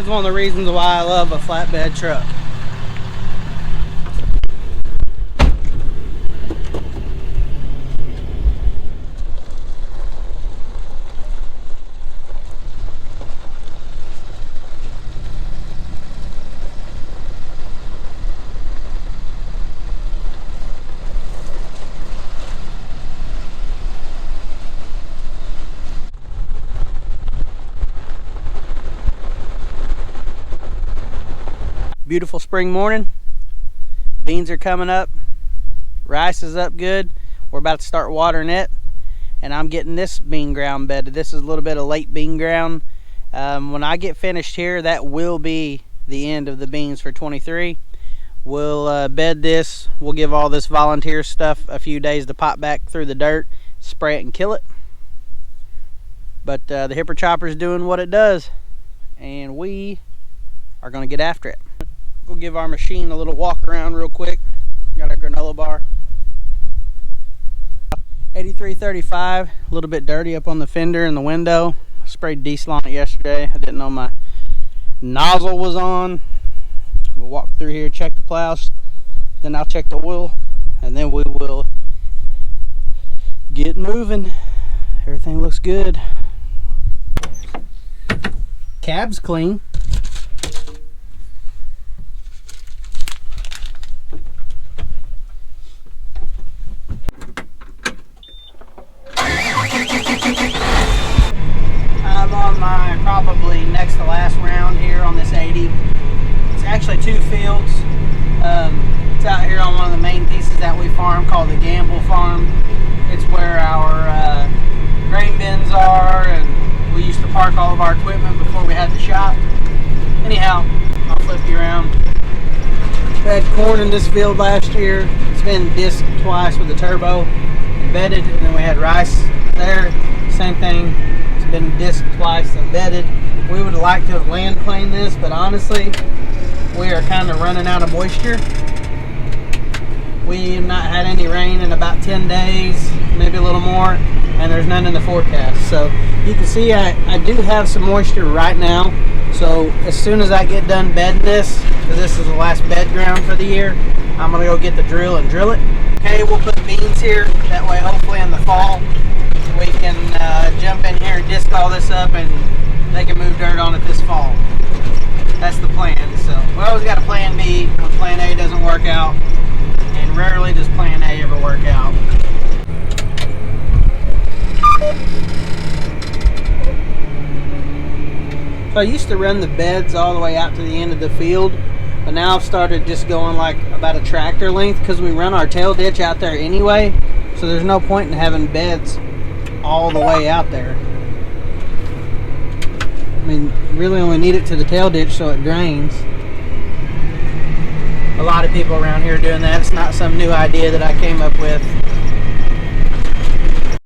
is one of the reasons why I love a flatbed truck. Beautiful spring morning. Beans are coming up. Rice is up good. We're about to start watering it. And I'm getting this bean ground bedded. This is a little bit of late bean ground. When I get finished here, that will be the end of the beans for 23. We'll bed this. We'll give all this volunteer stuff a few days to pop back through the dirt, spray it and kill it. But the Hipper Chopper is doing what it does. And we are going to get after it. We'll give our machine a little walk around real quick. Got our granola bar. 8335, a little bit dirty up on the fender and the window. Sprayed diesel on it yesterday. I didn't know my nozzle was on. We'll walk through here, check the plows, then I'll check the oil, and then we will get moving. Everything looks good. Cab's clean. I'm on my probably next to last round here on this 80. It's actually two fields. It's out here on one of the main pieces that we farm called the Gamble Farm. It's where our grain bins are, and we used to park all of our equipment before we had the shop. Anyhow, I'll flip you around. We had corn in this field last year. It's been disked twice with the turbo and bedded, and then we had rice there. Same thing. It's been disked twice and bedded. We would like to have land planed this, but honestly, we are kind of running out of moisture. We have not had any rain in about 10 days, maybe a little more, and there's none in the forecast. So you can see I do have some moisture right now. So as soon as I get done bedding this, because this is the last bed ground for the year, I'm gonna go get the drill and drill it. Okay, we'll put beans here. That way, hopefully in the fall, we can jump in here and disc all this up and they can move dirt on it this fall. That's the plan. So we always got a plan B when plan A doesn't work out, and rarely does plan A ever work out. So I used to run the beds all the way out to the end of the field, but now I've started just going like about a tractor length because we run our tail ditch out there anyway, so there's no point in having beds all the way out there. I mean, you really only need it to the tail ditch so it drains. A lot of people around here are doing that. It's not some new idea that I came up with.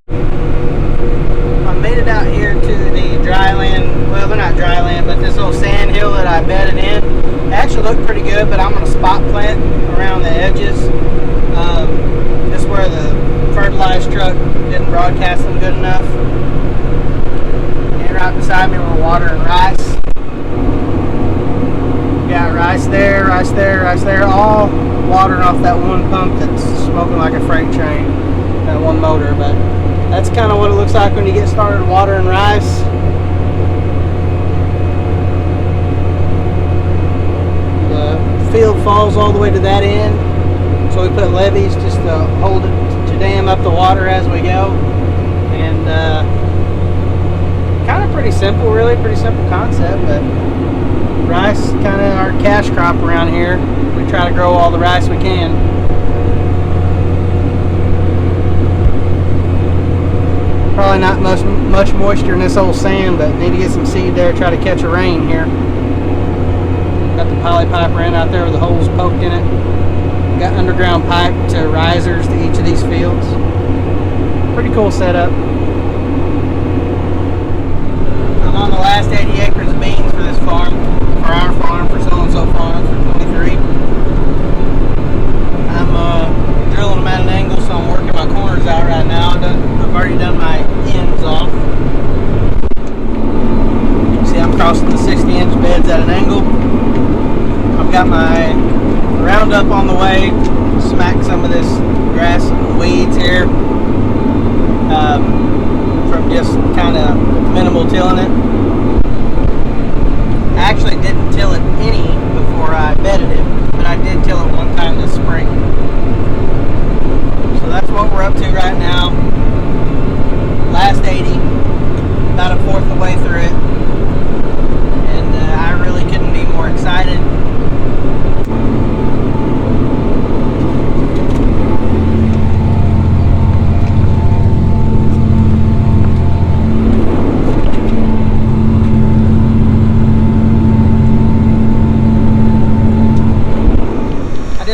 I made it out here to the dry land. Well, they're not dry land, but this little sand hill that I bedded in. It actually looked pretty good, but I'm going to spot plant around the edges. Just where the fertilized truck didn't broadcast them good enough. And right beside me we're watering rice. Got rice there, rice there, rice there, all watering off that one pump that's smoking like a freight train, that one motor. But that's kind of what it looks like when you get started watering rice. The field falls all the way to that end, so we put levees just to hold it, to dam up the water as we go. And kind of pretty simple, really pretty simple concept. But rice, kind of our cash crop around here. We try to grow all the rice we can. Probably not much moisture in this old sand, but need to get some seed there, try to catch a rain here. Got the poly pipe ran out there with the holes poked in it. Got underground pipe to risers to each of these fields. Pretty cool setup. I'm on the last 80 acres of beans for this farm, for our farm, for so-and-so farm, for 23. I'm drilling them at an angle, so I'm working my corners out right now. I've already done my ends off. See, I'm crossing the 60-inch beds at an got my Roundup on the way. Smack some of this grass and weeds here from just kind of minimal tilling it. I actually didn't till it any before I bedded it, but I did till it one time this spring. So that's what we're up to right now. Last 80, about a fourth of the way through it, and I really couldn't be more excited.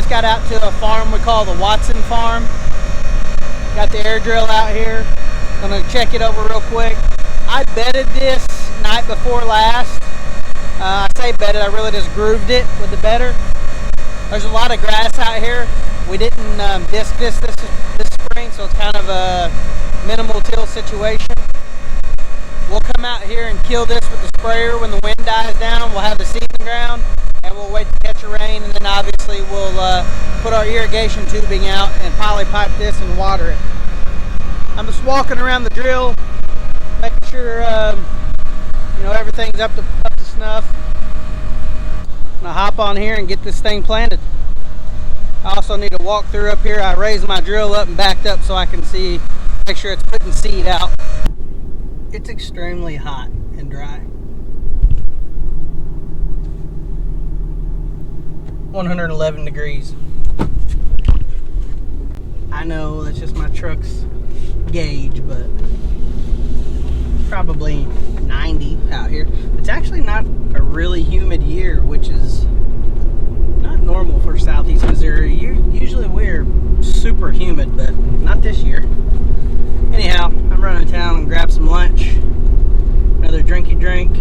Got out to a farm we call the Watson Farm. Got the air drill out here. Gonna check it over real quick. I bedded this night before last. I say bedded, I really just grooved it with the bedder. There's a lot of grass out here. We didn't disc this spring, so it's kind of a minimal till situation. We'll come out here and kill this with the sprayer when the wind dies down. We'll have the seed in the ground, and we'll wait to catch a rain, and then obviously we'll put our irrigation tubing out and poly pipe this and water it. I'm just walking around the drill, making sure everything's up to snuff. I'm gonna hop on here and get this thing planted. I also need to walk through up here. I raised my drill up and backed up so I can see, make sure it's putting seed out. It's extremely hot and dry. 111 degrees. I know that's just my truck's gauge, but probably 90 out here. It's actually not a really humid year, which is not normal for Southeast Missouri. Usually we're super humid, but not this year. Anyhow, I'm running to town and grab some lunch. Another drinky drink.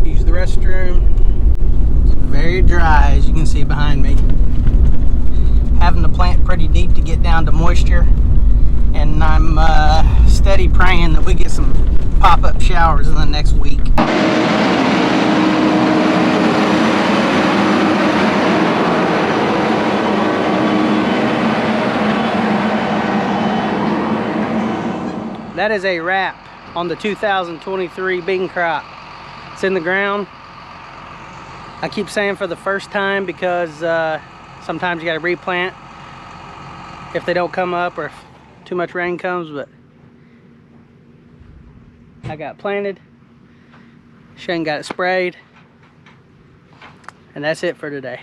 Use the restroom. Very dry, as you can see behind me. Having to plant pretty deep to get down to moisture, and I'm steady praying that we get some pop-up showers in the next week. That is a wrap on the 2023 bean crop. It's in the ground. I keep saying for the first time because sometimes you got to replant if they don't come up or if too much rain comes, but I got planted. Shane got it sprayed, and that's it for today.